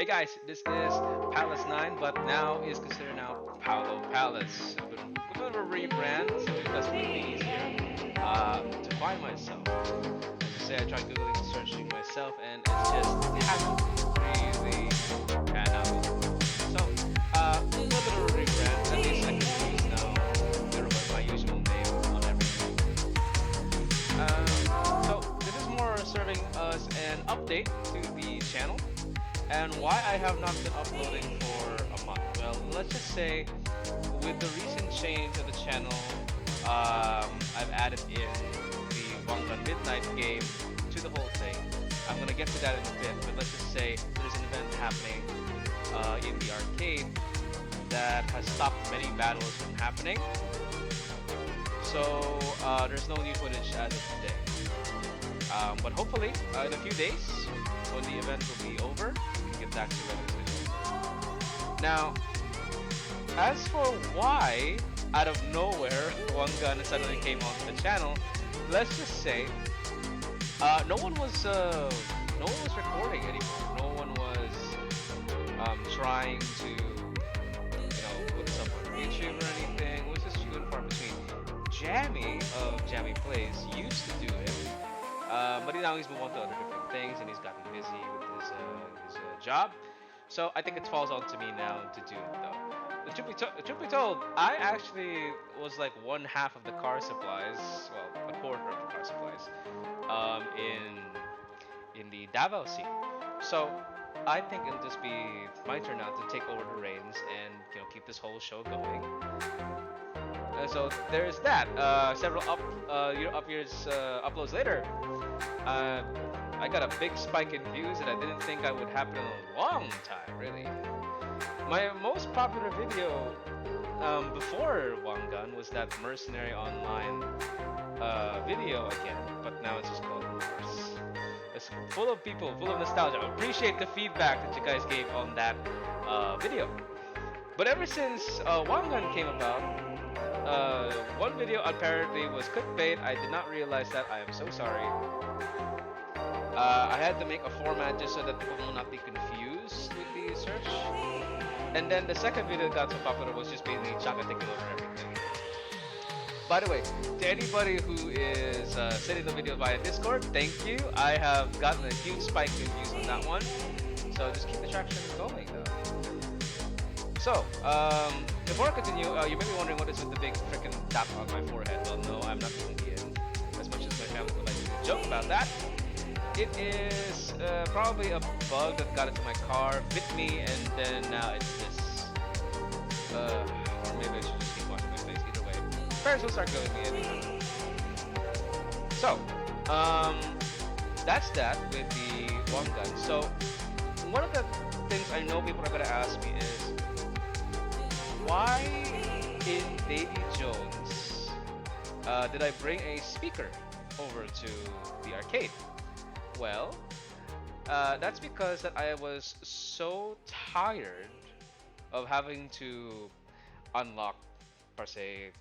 guys, this is Palace 9, but now is considered now Paolo Palace. A bit of a rebrand simply because it made me easier to find myself. As I say, I tried googling, searching myself, and it hasn't really pan out. So, a little bit of a rebrand. At least I can use now my usual name on everything. So this is more serving as an update to the channel and why I have not been uploading for a month. Well, let's just say with the recent change of the channel, I've added in the One Gun Midnight game to the whole thing. I'm gonna get to that in a bit, but let's just say there's an event happening in the arcade that has stopped many battles from happening. So there's no new footage as of today. But hopefully, in a few days, when the event will be over, we can get back to regular footage. Now, as for why, out of nowhere, One Gun suddenly came onto the channel, let's just say, no one was recording anymore. No one was trying to, put this up on YouTube or anything. It was just few and far between. Jammy of Jammy Plays used to do it, but now he's moved on to other different things and he's gotten busy with his job. So I think it falls on to me now to do it though. The truth be told, I actually was like one half of the car supplies, well, a quarter of the car supplies, in the Davao scene. So I think it'll just be my turn now to take over the reins and keep this whole show going. So there's that. Several uploads later, I got a big spike in views that I didn't think I would happen in a long time, really. My most popular video before One Gun was that Mercenary Online video again, but now it's just called Wars. It's full of people, full of nostalgia. I appreciate the feedback that you guys gave on that video. But ever since One Gun came about, one video apparently was clickbait. I did not realize that. I am so sorry. I had to make a format just so that people will not be confused with the search. And then the second video that got so popular was just basically Chaka taking over everything. By the way, to anybody who is sending the video via Discord, thank you. I have gotten a huge spike in views on that one. So just keep the traction going though. So, before I continue, you may be wondering what is with the big freaking tap on my forehead. Well, no, I'm not the Indian, as much as my family would like to joke about that. It is probably a bug that got into my car, bit me, and then now it's this. Or maybe I should just keep washing my face. Either way, parents will start killing me anyway. So, that's that with the One Gun. So, one of the things I know people are gonna ask me is, why in Baby Jones did I bring a speaker over to the arcade? Well, that's because that I was so tired of having to unlock, per se,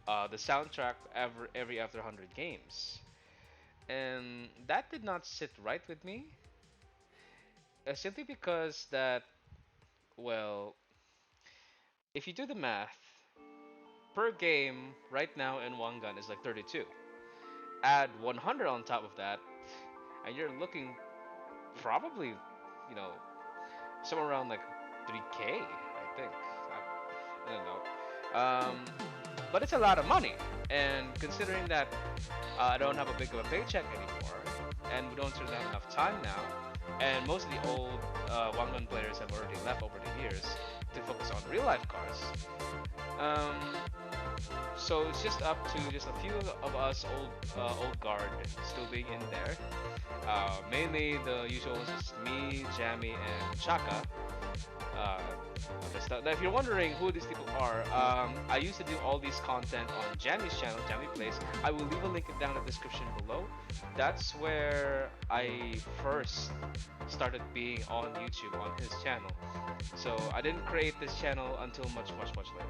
the soundtrack every after 100 games. And that did not sit right with me. Simply because that, well, if you do the math, per game right now in One Gun is like 32. Add 100 on top of that, and you're looking probably, somewhere around like 3K, I think. I don't know. But it's a lot of money, and considering that I don't have a big of a paycheck anymore, and we don't have enough time now, and most of the old One Gun players have already left over the years to focus on real life cars. So it's just up to just a few of us old guard still being in there. Mainly the usual is just me, Jammy, and Chaka. Now, if you're wondering who these people are, I used to do all these content on Jammy's channel, Jammy Plays. I will leave a link down in the description below. That's where I first started being on YouTube on his channel. So I didn't create this channel until much later.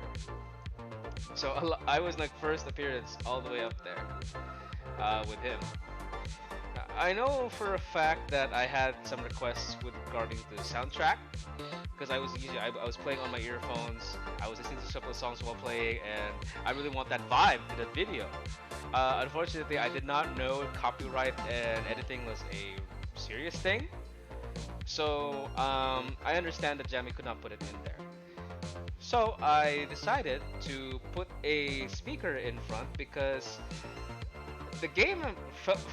So I was like first appearance all the way up there with him. I know for a fact that I had some requests with regarding to the soundtrack because I was playing on my earphones. I was listening to several songs while playing, and I really want that vibe in the video. Unfortunately, I did not know copyright and editing was a serious thing. So I understand that Jamie could not put it in there. So I decided to put a speaker in front because the game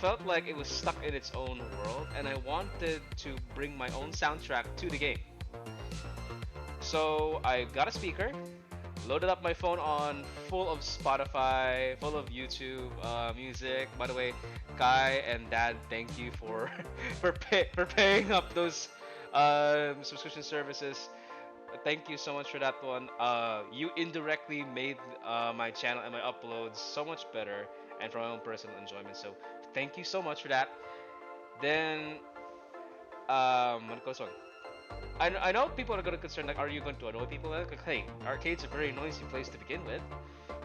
felt like it was stuck in its own world, and I wanted to bring my own soundtrack to the game. So I got a speaker, loaded up my phone on full of Spotify, full of YouTube music. By the way, Kai and Dad, thank you for for paying up those subscription services. Thank you so much for that one. You indirectly made my channel and my uploads so much better, and for my own personal enjoyment. So thank you so much for that. Then what goes on? I know people are gonna concern like, are you going to annoy people? Like, hey, arcade's a very noisy place to begin with,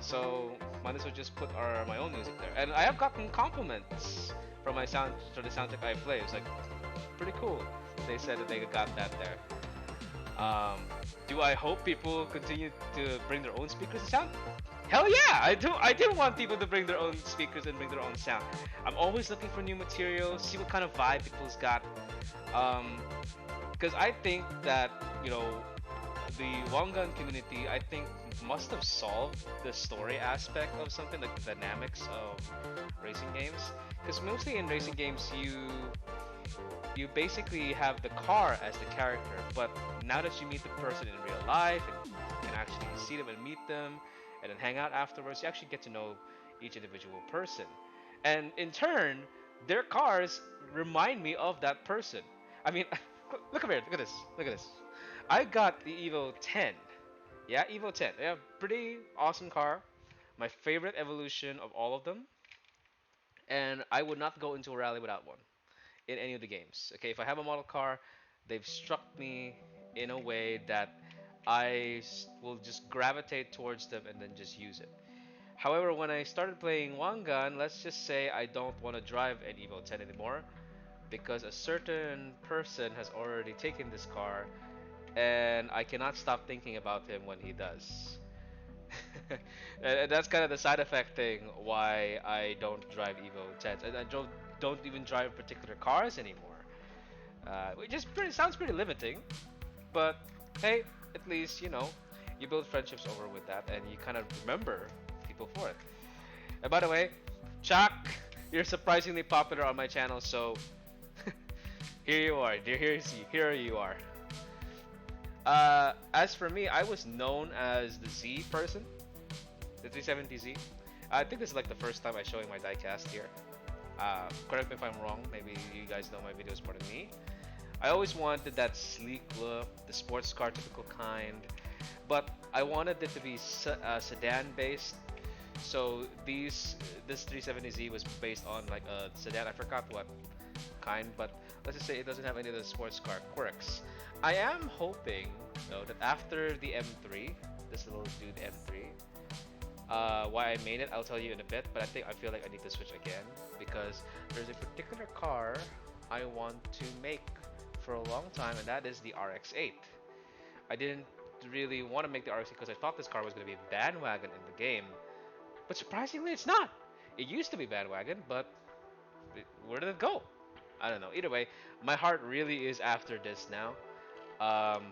so might as well just put my own music there. And I have gotten compliments from my sound for the soundtrack I play. It's like pretty cool. They said that they got that there. Um, do I hope people continue to bring their own speakers and sound? Hell yeah, I do. I do want people to bring their own speakers and bring their own sound. I'm always looking for new material, see what kind of vibe people's got. Um, because I think that the Wangan community, I think, must have solved the story aspect of something like the dynamics of racing games. Because mostly in racing games, you basically have the car as the character, but now that you meet the person in real life and you can actually see them and meet them and then hang out afterwards, you actually get to know each individual person. And in turn, their cars remind me of that person. I mean, look over here, look at this, look at this. I got the Evo 10. Yeah, Evo 10. Yeah, pretty awesome car. My favorite evolution of all of them. And I would not go into a rally without one in any of the games. Okay, if I have a model car, they've struck me in a way that will just gravitate towards them and then just use it. However, when I started playing Wangan, let's just say I don't want to drive an Evo 10 anymore because a certain person has already taken this car and I cannot stop thinking about him when he does. And that's kind of the side effect thing why I don't drive Evo 10s. And I don't even drive particular cars anymore. Which is sounds pretty limiting, but hey, at least you build friendships over with that, and you kind of remember people for it. And by the way, Chuck, you're surprisingly popular on my channel, so here you are. Here you are. As for me, I was known as the Z person, the 370Z. I think this is like the first time I'm showing my diecast here. Correct me if I'm wrong. Maybe you guys know my videos more than me. I always wanted that sleek look, the sports car typical kind, but I wanted it to be sedan based. So this 370Z was based on like a sedan. I forgot what kind, but let's just say it doesn't have any of the sports car quirks. I am hoping though that after the M3, this little dude M3, why I made it, I'll tell you in a bit. But I feel like I need to switch again because there's a particular car I want to make for a long time, and that is the RX-8. I didn't really want to make the RX-8 because I thought this car was going to be a bandwagon in the game, but surprisingly, it's not. It used to be bandwagon, but where did it go? I don't know. Either way, my heart really is after this now.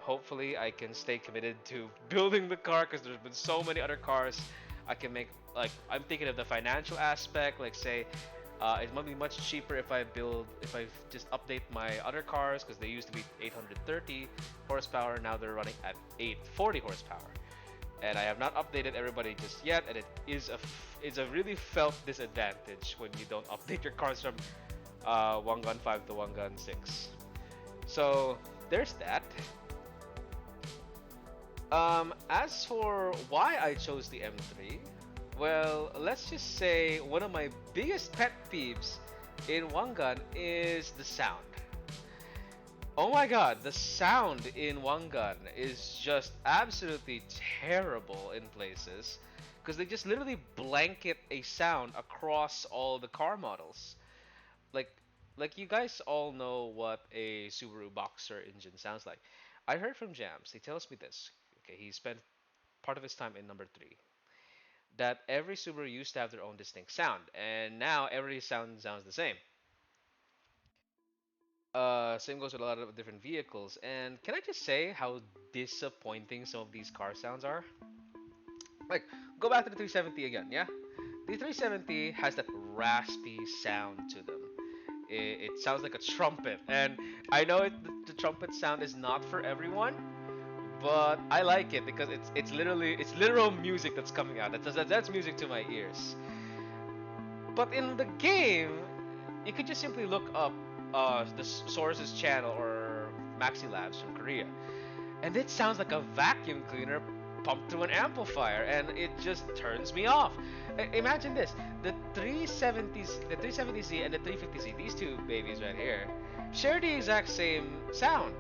Hopefully, I can stay committed to building the car because there's been so many other cars I can make. Like, I'm thinking of the financial aspect. Like, say, it might be much cheaper if I just update my other cars because they used to be 830 horsepower. Now they're running at 840 horsepower. And I have not updated everybody just yet, and it's a really felt disadvantage when you don't update your cars from Wangan 5 to Wangan 6. So there's that. As for why I chose the M3, well, let's just say one of my biggest pet peeves in Wangan is the sound. Oh my god, the sound in Wangan is just absolutely terrible in places because they just literally blanket a sound across all the car models. Like, like you guys all know what a Subaru Boxer engine sounds like. I heard from Jams. He tells me this. Okay, he spent part of his time in number three. That every Subaru used to have their own distinct sound, and now every sound sounds the same. Same goes with a lot of different vehicles. And can I just say how disappointing some of these car sounds are? Like, go back to the 370 again, yeah? The 370 has that raspy sound to them. It sounds like a trumpet, and I know the trumpet sound is not for everyone, but I like it because it's literal music that's coming out. That's music to my ears. But in the game, you could just simply look up the Source's channel or Maxi Labs from Korea, and it sounds like a vacuum cleaner pumped through an amplifier, and it just turns me off. Imagine this: the 370Z and the 350Z, these two babies right here, share the exact same sound,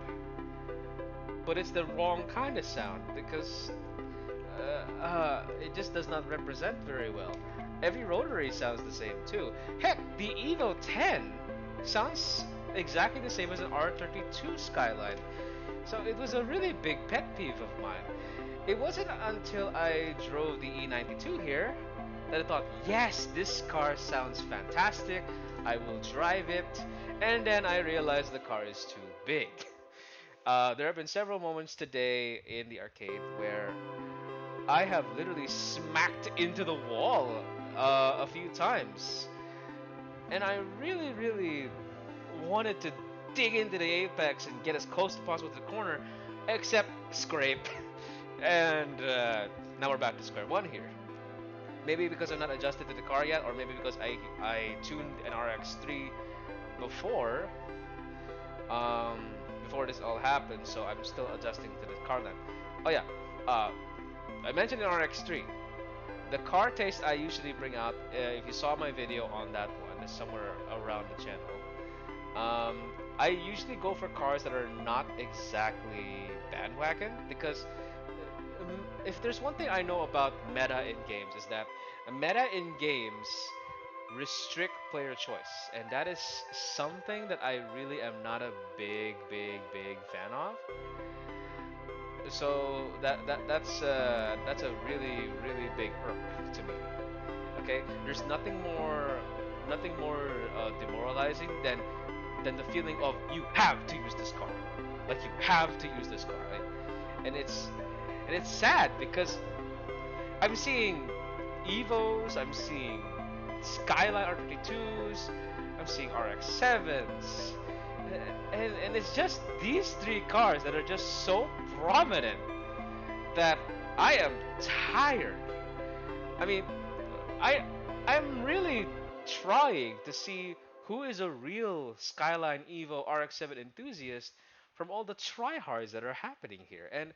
but it's the wrong kind of sound because it just does not represent very well. Every rotary sounds the same too. Heck, the Evo 10 sounds exactly the same as an R32 Skyline. So it was a really big pet peeve of mine. It wasn't until I drove the E92 here that I thought, yes, this car sounds fantastic. I will drive it. And then I realized the car is too big. There have been several moments today in the arcade where I have literally smacked into the wall a few times. And I really, really wanted to dig into the apex and get as close as possible to the corner, except scrape. And now we're back to square one here. Maybe because I'm not adjusted to the car yet, or maybe because I tuned an RX3 before, um, before this all happened, so I'm still adjusting to the car length. Oh yeah, I mentioned an RX3. The car taste I usually bring out, if you saw my video on that one, is somewhere around the channel. I usually go for cars that are not exactly bandwagon because if there's one thing I know about meta in games is that meta in games restrict player choice, and that is something that I really am not a big fan of. So that's a really big irk to me. Okay, there's nothing more demoralizing than the feeling of you have to use this car, like you have to use this car, right? And it's sad because I'm seeing Evos, I'm seeing Skyline R32s, I'm seeing RX-7s, and it's just these three cars that are just so prominent that I am tired. I mean, I I'm really trying to see who is a real Skyline Evo RX-7 enthusiast from all the tryhards that are happening here. And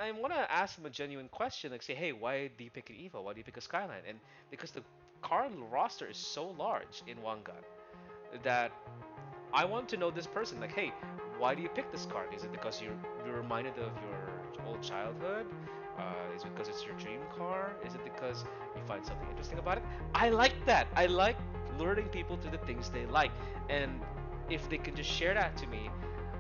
I want to ask them a genuine question, like say, hey, why do you pick an Evo? Why do you pick a Skyline? And because the car roster is so large in one gun that I want to know this person. Like, hey, why do you pick this car? Is it because you're reminded of your old childhood? Is it because it's your dream car? Is it because you find something interesting about it? I like that. I like learning people to the things they like, and if they can just share that to me,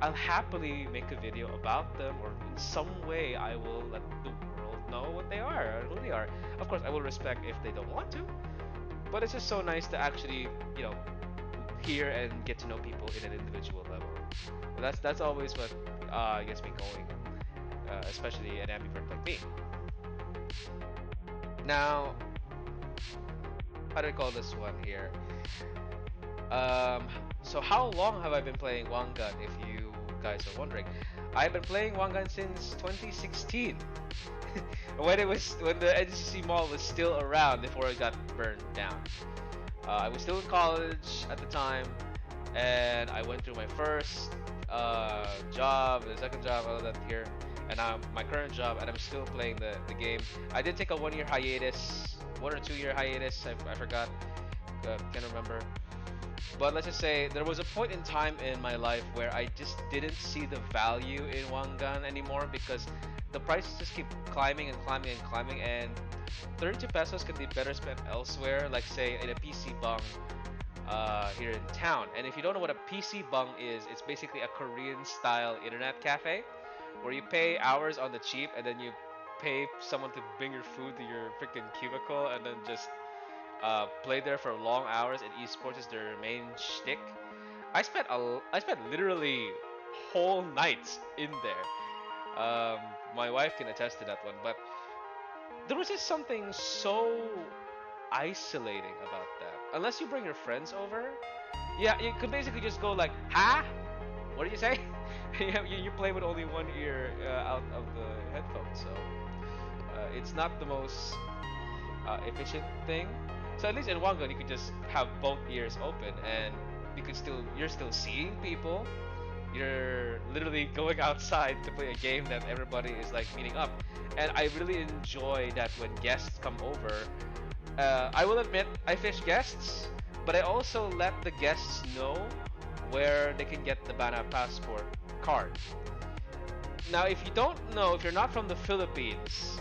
I'll happily make a video about them, or in some way I will let the world know what they are, or who they are. Of course, I will respect if they don't want to, but it's just so nice to actually, hear and get to know people in an individual level. That's always what gets me going, especially an ambivert like me. Now, how do I call this one here? Um, so how long have I been playing One Gun? If you guys are wondering, I've been playing One Gun since 2016, when the NCC mall was still around before it got burned down. I was still in college at the time, and I went through my first job, the second job, all of that here, and now my current job, and I'm still playing the game. I did take a 1 year hiatus, 1 or 2 year hiatus. I forgot, can't remember. But let's just say there was a point in time in my life where I just didn't see the value in One Gun anymore because the prices just keep climbing and climbing and climbing, and 32 pesos can be better spent elsewhere, like say in a PC bung here in town. And if you don't know what a PC bung is, it's basically a Korean style internet cafe where you pay hours on the cheap and then you pay someone to bring your food to your freaking cubicle and then just play there for long hours. And esports is their main shtick. I spent literally whole nights in there. My wife can attest to that one, but there was just something so isolating about that. Unless you bring your friends over, yeah, you could basically just go like, "Ha, what did you say?" You play with only one ear out of the headphones, so it's not the most efficient thing. So at least in one gun, you could just have both ears open, and you're still seeing people. You're literally going outside to play a game that everybody is like meeting up, and I really enjoy that when guests come over. I will admit I fish guests, but I also let the guests know where they can get the Bana passport card. Now, if you don't know, if you're not from the Philippines,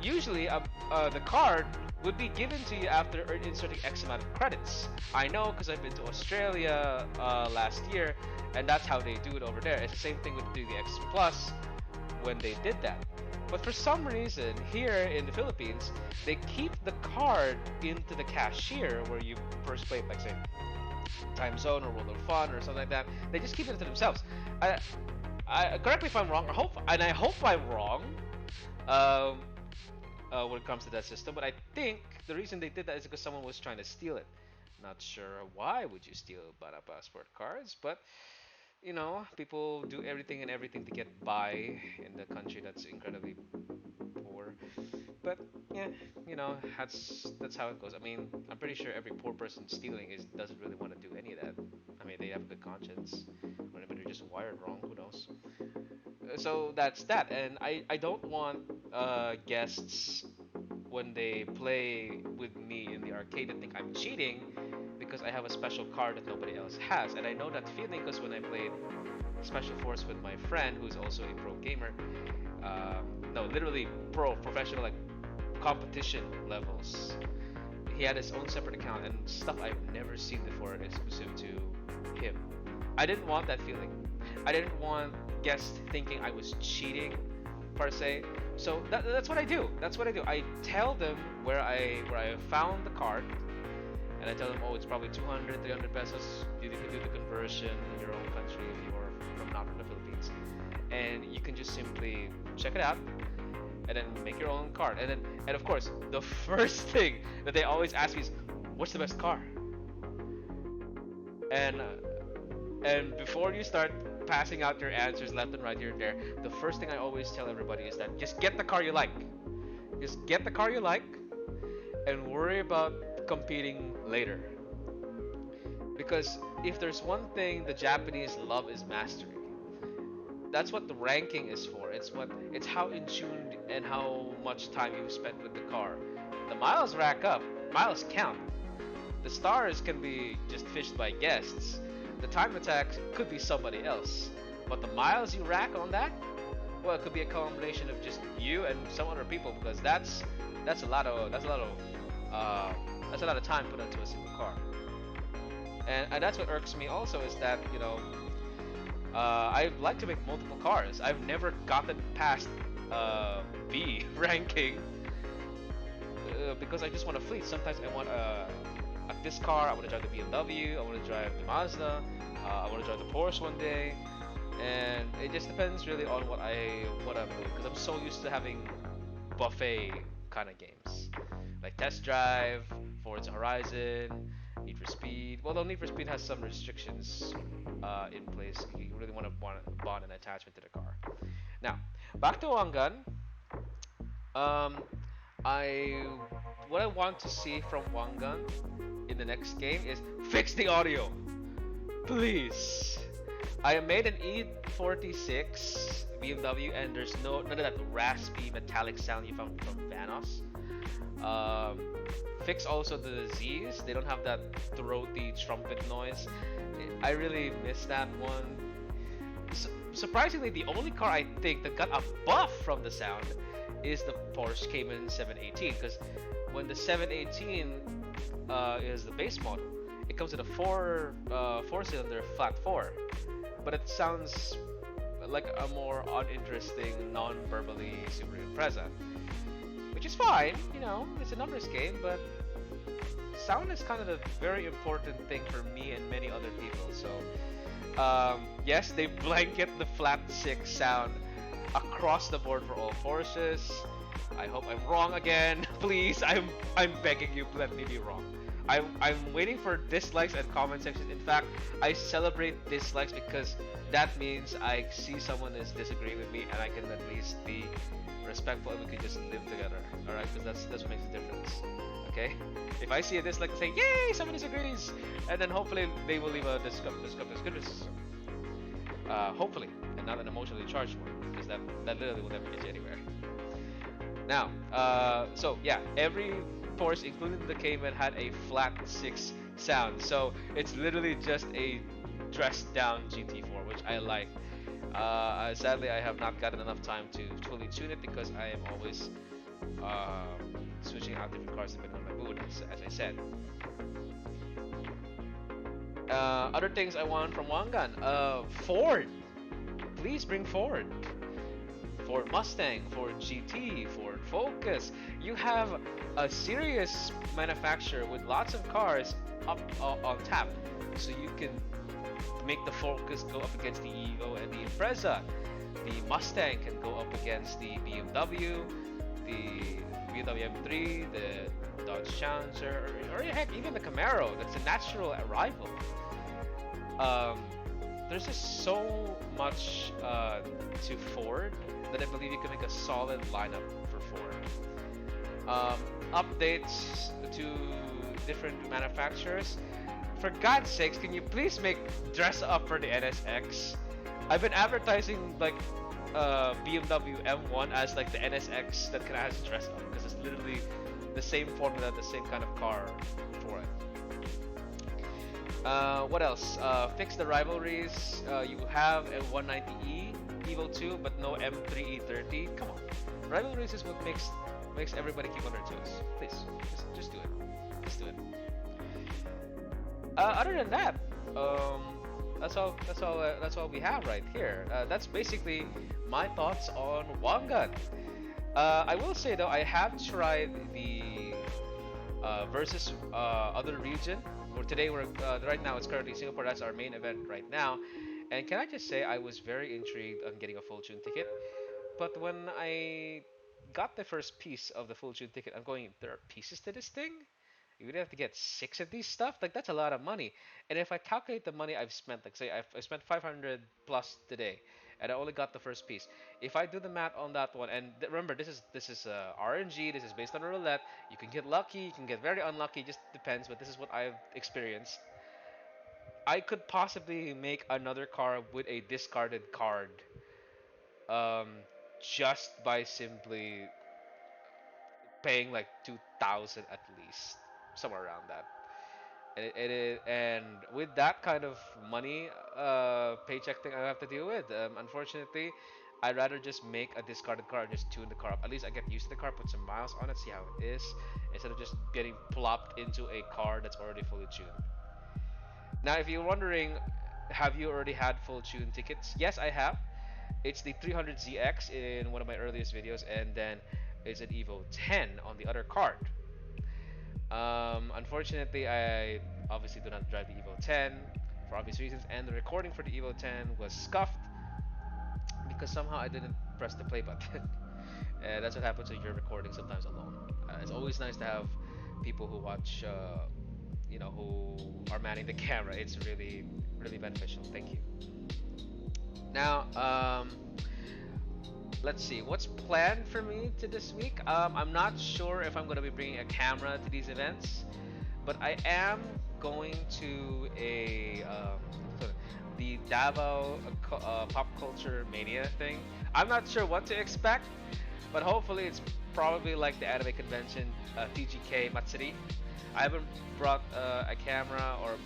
usually the card would be given to you after inserting X amount of credits. I know because I've been to Australia last year, and that's how they do it over there. It's the same thing with the X Plus when they did that. But for some reason, here in the Philippines, they keep the card into the cashier where you first play, like say, Time Zone or World of Fun or something like that. They just keep it to themselves. Correct me if I'm wrong. I hope I'm wrong. When it comes to that system, but I think the reason they did that is because someone was trying to steal it. Not sure why would you steal Bana passport cards, but people do everything and everything to get by in the country that's incredibly poor. But yeah, that's how it goes. I mean, I'm pretty sure every poor person stealing doesn't really want to do any of that. I mean, they have a good conscience, or maybe they're just wired wrong. Who knows? So that's that, and I don't want guests when they play with me in the arcade to think I'm cheating because I have a special card that nobody else has. And I know that feeling because when I played Special Force with my friend who's also a pro gamer, no, literally professional, like competition levels. He had his own separate account and stuff I've never seen before exclusive to him. I didn't want that feeling. I didn't want guests thinking I was cheating per se. So that's what I do. That's what I do. I tell them where I found the card, and I tell them, oh, it's probably 200, 300 pesos. You can do the conversion in your own country if you are not from the Philippines, and you can just simply check it out and then make your own card. And of course, the first thing that they always ask me is, what's the best car? And before you start passing out your answers left and right here and there, the first thing I always tell everybody is that just get the car you like. Just get the car you like and worry about competing later. Because if there's one thing the Japanese love is mastery. That's what the ranking is for. It's how in tune and how much time you've spent with the car. The miles rack up, miles count. The stars can be just fished by guests. The time attack could be somebody else, but the miles you rack on that, well, it could be a combination of just you and some other people because that's a lot of time put into a single car. And that's what irks me also is that I like to make multiple cars. I've never gotten past B ranking because I just want a fleet. Sometimes I want this car, I want to drive the BMW, I want to drive the Mazda, I want to drive the Porsche one day, and it just depends really on what I'm doing because I'm so used to having buffet kind of games like Test Drive, Forza Horizon, Need for Speed. Well, though Need for Speed has some restrictions in place, you really want to bond an attachment to the car. Now, back to Wangan. What I want to see from Wangan in the next game is fix the audio, please. I made an E46 BMW and there's none of that raspy metallic sound you found from Vanos. Fix also the Z's. They don't have that throaty trumpet noise. I really miss that one. Surprisingly, the only car I think that got a buff from the sound is the Porsche Cayman 718, because when the 718 is the base model, It comes with a four cylinder flat four, but it sounds like a more uninteresting, non-verbally Subaru Impreza, which is fine. You know, it's a numbers game, but sound is kind of a very important thing for me and many other people. So yes, they blanket the flat six sound across the board for all Porsches. I hope I'm wrong again. Please, I'm begging you, let me be wrong. I'm waiting for dislikes and comment sections. In fact, I celebrate dislikes because that means I see someone is disagreeing with me and I can at least be respectful and we can just live together. Alright? Because that's what makes a difference. Okay? If I see a dislike and say, yay, someone disagrees, and then hopefully they will leave a discuss. Hopefully, and not an emotionally charged one, because that literally will never get you anywhere. Now, so yeah, every Porsche, including the Cayman, had a flat six sound. So it's literally just a dressed down GT4, which I like. Sadly, I have not gotten enough time to fully tune it because I am always switching out different cars depending on my mood, as I said. Other things I want from Wangan. Ford. Please bring Ford. Ford Mustang, Ford GT, Ford Focus. You have a serious manufacturer with lots of cars up on tap, so you can make the Focus go up against the Evo and the Impreza. The Mustang can go up against the BMW, the WM3, the Dodge Challenger, or heck, even the Camaro. That's a natural rival. There's just so much to Ford that I believe you can make a solid lineup for Ford. Updates to different manufacturers. For God's sakes, can you please make dress up for the NSX? I've been advertising like BMW M1 as like the NSX that kind of has dress up because it's literally the same formula, the same kind of car for it. What else? Fix the rivalries. You have a 190E Evo 2, but no M3 E30. Come on, rivalries is what makes everybody keep on their toes. Please, just do it. Just do it. Other than that, that's all we have right here. That's basically my thoughts on Wangan. I will say though, I have tried the versus other region. Today right now it's currently Singapore. That's our main event right now. And can I just say I was very intrigued on getting a full tune ticket. But when I got the first piece of the full tune ticket, I'm going, there are pieces to this thing? You would have to get 6 of these stuff? Like, that's a lot of money. And if I calculate the money I've spent, like say I spent 500 plus today, and I only got the first piece. If I do the math on that one, and remember, this is RNG, this is based on a roulette. You can get lucky, you can get very unlucky, just depends. But this is what I've experienced. I could possibly make another car with a discarded card, um, just by simply paying like 2,000 at least, somewhere around that. And with that kind of money, paycheck thing I have to deal with, unfortunately, I'd rather just make a discarded car and just tune the car up. At least I get used to the car, put some miles on it, see how it is, instead of just getting plopped into a car that's already fully tuned. Now, if you're wondering, have you already had full tune tickets? Yes, I have. It's the 300ZX in one of my earliest videos, and then it's an Evo 10 on the other card. Unfortunately, I obviously do not drive the Evo 10 for obvious reasons, and the recording for the Evo 10 was scuffed because somehow I didn't press the play button. And that's what happens when you're recording sometimes alone. It's always nice to have people who watch, who are manning the camera. It's really, really beneficial. Thank you. Now, let's see what's planned for me to this week. I'm not sure if I'm going to be bringing a camera to these events, but I am going to the Davao Pop Culture Mania thing. I'm not sure what to expect, but hopefully it's probably like the anime convention, TGK Matsuri. I haven't brought a camera or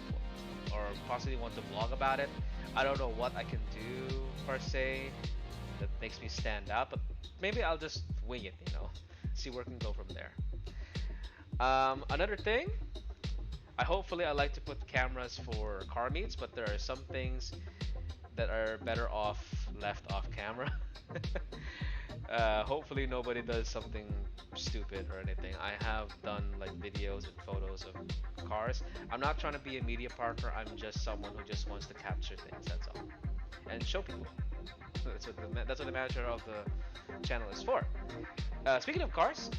possibly want to vlog about it. I don't know what I can do per se that makes me stand out, but maybe I'll just wing it, see where we can go from there. Another thing, Hopefully I like to put cameras for car meets, but there are some things that are better off left off camera. Hopefully nobody does something stupid or anything. I have done like videos and photos of cars. I'm not trying to be a media partner. I'm just someone who just wants to capture things. That's all, and show people. That's what the manager of the channel is for. Speaking of cars,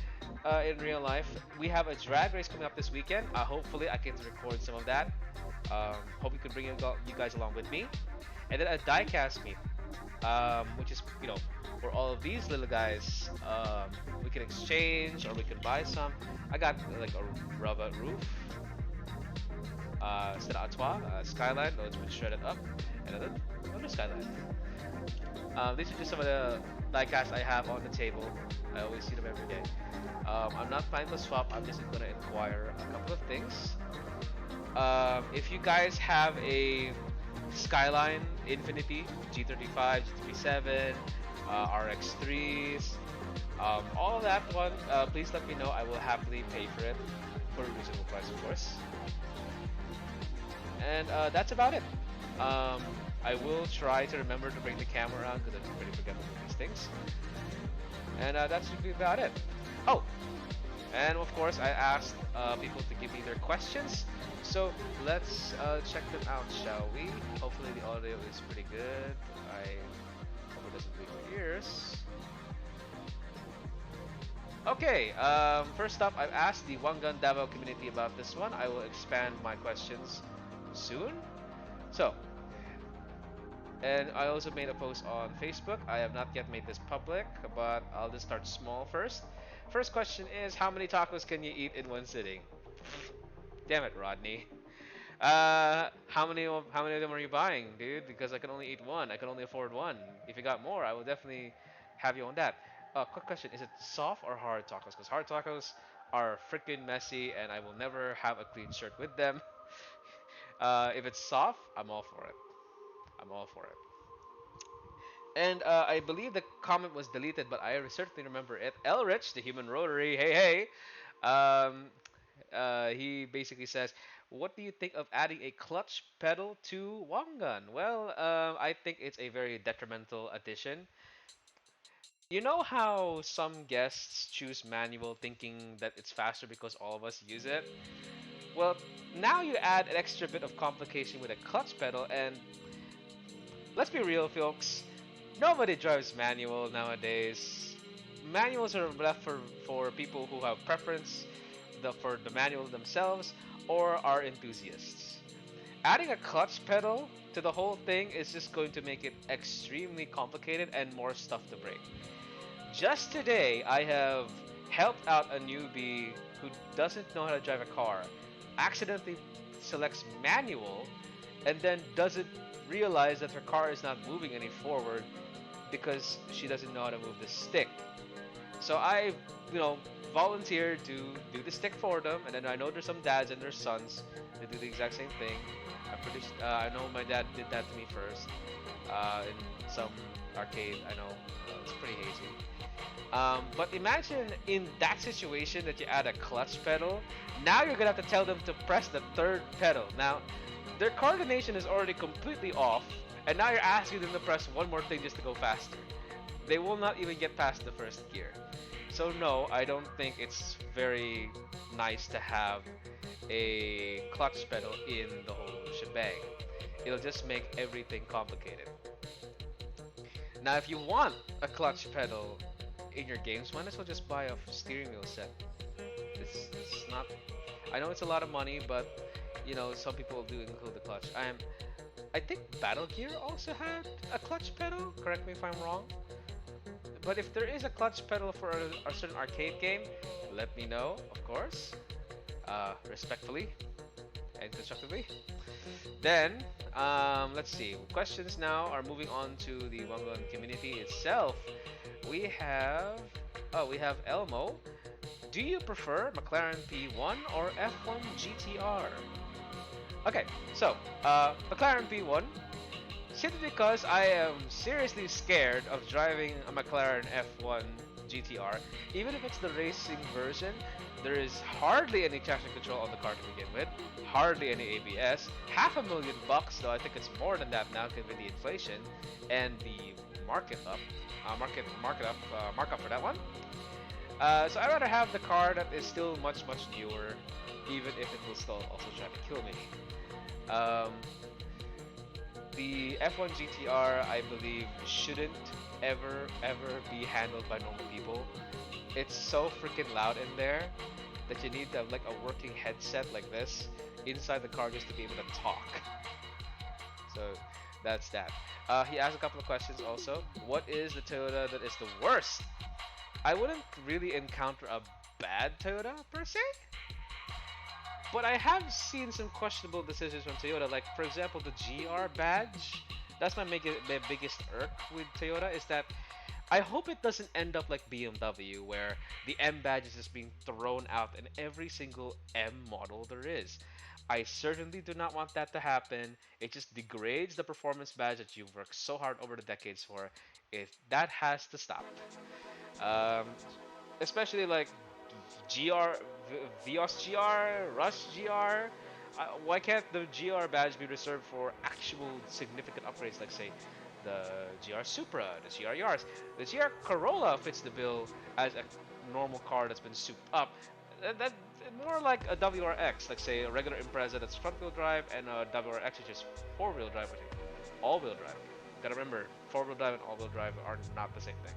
in real life, we have a drag race coming up this weekend. Hopefully, I can record some of that. Hope you can bring you guys along with me. And then a diecast meet, which is where all of these little guys we can exchange or we can buy some. I got like a rubber roof, instead of Atois, Skyline, though it's been shredded up, and another Skyline. These are just some of the diecasts I have on the table. I always see them every day. I'm not planning to swap. I'm just gonna inquire a couple of things. If you guys have a Skyline Infinity G35, G37, RX3s, all of that one, please let me know. I will happily pay for it for a reasonable price, of course. And that's about it. I will try to remember to bring the camera around because I'm pretty forgetful with these things. And that should be about it. Oh, and of course I asked people to give me their questions. So let's check them out, shall we? Hopefully the audio is pretty good. I hope it doesn't bleed my ears. Okay, first up, I've asked the One Gun Davao community about this one. I will expand my questions soon. So, and I also made a post on Facebook. I have not yet made this public, but I'll just start small first. First question is, how many tacos can you eat in one sitting? Damn it, Rodney. How many of them are you buying, dude? Because I can only eat one. I can only afford one. If you got more, I will definitely have you on that. Quick question: is it soft or hard tacos? Because hard tacos are freaking messy, and I will never have a clean shirt with them. If it's soft, I'm all for it. I'm all for it. And I believe the comment was deleted, but I certainly remember it. Elrich, the human rotary, hey hey. He basically says, "What do you think of adding a clutch pedal to Wangan?" Well, I think it's a very detrimental addition. You know how some guests choose manual thinking that it's faster because all of us use it? Well, now you add an extra bit of complication with a clutch pedal, and let's be real, folks. Nobody drives manual nowadays. Manuals are left for people who have preference for the manual themselves or are enthusiasts. Adding a clutch pedal to the whole thing is just going to make it extremely complicated and more stuff to break. Just today, I have helped out a newbie who doesn't know how to drive a car, accidentally selects manual, and then doesn't realize that her car is not moving any forward because she doesn't know how to move the stick. So I, volunteered to do the stick for them, and then I know there's some dads and their sons that do the exact same thing. I know my dad did that to me first in some arcade. I know it's pretty hazy. But imagine in that situation that you add a clutch pedal. Now you're gonna have to tell them to press the third pedal. Now, their coordination is already completely off, and now you're asking them to press one more thing just to go faster. They will not even get past the first gear. So no, I don't think it's very nice to have a clutch pedal in the whole shebang. It'll just make everything complicated. Now, if you want a clutch pedal in your games, might as well just buy a steering wheel set. It's not. I know it's a lot of money, but some people do include the clutch. I think Battle Gear also had a clutch pedal. Correct me if I'm wrong. But if there is a clutch pedal for a certain arcade game, let me know, of course, respectfully and constructively. Then, let's see. Questions now are moving on to the Wangan community itself. We have Elmo. Do you prefer McLaren P1 or F1 GTR? Okay, so McLaren P1. Simply because I am seriously scared of driving a McLaren F1 GTR, even if it's the racing version, there is hardly any traction control on the car to begin with, hardly any ABS. $500,000 though, I think it's more than that now given the inflation and the markup for that one. So I'd rather have the car that is still much newer, even if it will still also try to kill me. Um, the F1 GTR, I believe, shouldn't ever be handled by normal people. It's so freaking loud in there that you need to have like a working headset like this inside the car just to be able to talk. So that's that. He asked a couple of questions also. What is the Toyota that is the worst? I wouldn't really encounter a bad Toyota per se, but I have seen some questionable decisions from Toyota. Like for example, the GR badge. That's my biggest irk with Toyota is that I hope it doesn't end up like BMW, where the M badge is just being thrown out in every single M model there is. I certainly do not want that to happen. It just degrades the performance badge that you've worked so hard over the decades for. That has to stop. Um, Especially like GR, Vios GR, Rush GR. Why can't the GR badge be reserved for actual significant upgrades, like say the GR Supra, the GR Yaris, the GR Corolla fits the bill as a normal car that's been souped up. That more like a WRX, like say a regular Impreza that's front-wheel drive, and a WRX which is four-wheel drive, which is all-wheel drive. Gotta remember, four-wheel drive and all-wheel drive are not the same thing.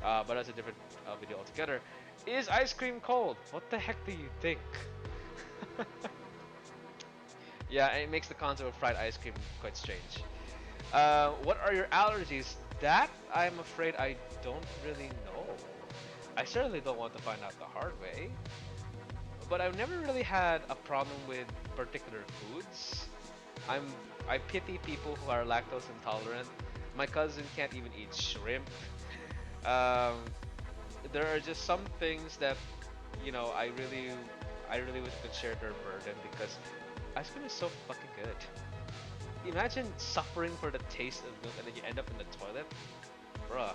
But that's a different video altogether. Is ice cream cold? What the heck do you think? Yeah, it makes the concept of fried ice cream quite strange. What are your allergies? That I'm afraid I don't really know. I certainly don't want to find out the hard way. But I've never really had a problem with particular foods. I'm I pity people who are lactose intolerant. My cousin can't even eat shrimp. Um, there are just some things that I really wish I could share their burden because ice cream is so fucking good. Imagine suffering for the taste of milk and then you end up in the toilet, bruh.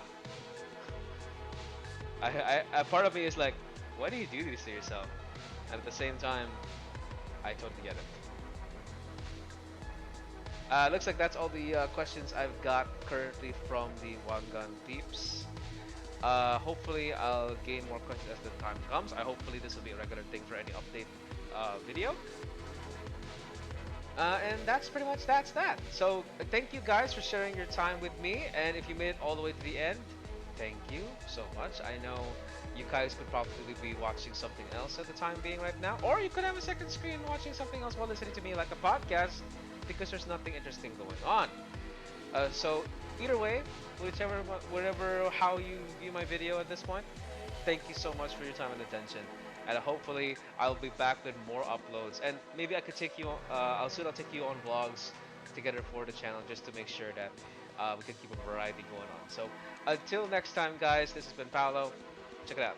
A part of me is like, why do you do this to yourself? And at the same time, I totally get it. Looks like that's all the questions I've got currently from the One Gun peeps. Hopefully I'll gain more questions as the time comes. Hopefully this will be a regular thing for any update video. And that's pretty much that. So thank you guys for sharing your time with me. And if you made it all the way to the end, thank you so much. I know you guys could probably be watching something else at the time being right now. Or you could have a second screen watching something else while listening to me like a podcast because there's nothing interesting going on. So either way, whatever, how you view my video at this point, thank you so much for your time and attention. And hopefully I'll be back with more uploads. And maybe I could take you. I'll take you on vlogs together for the channel just to make sure that we can keep a variety going on. So until next time, guys, this has been Paolo. Check it out.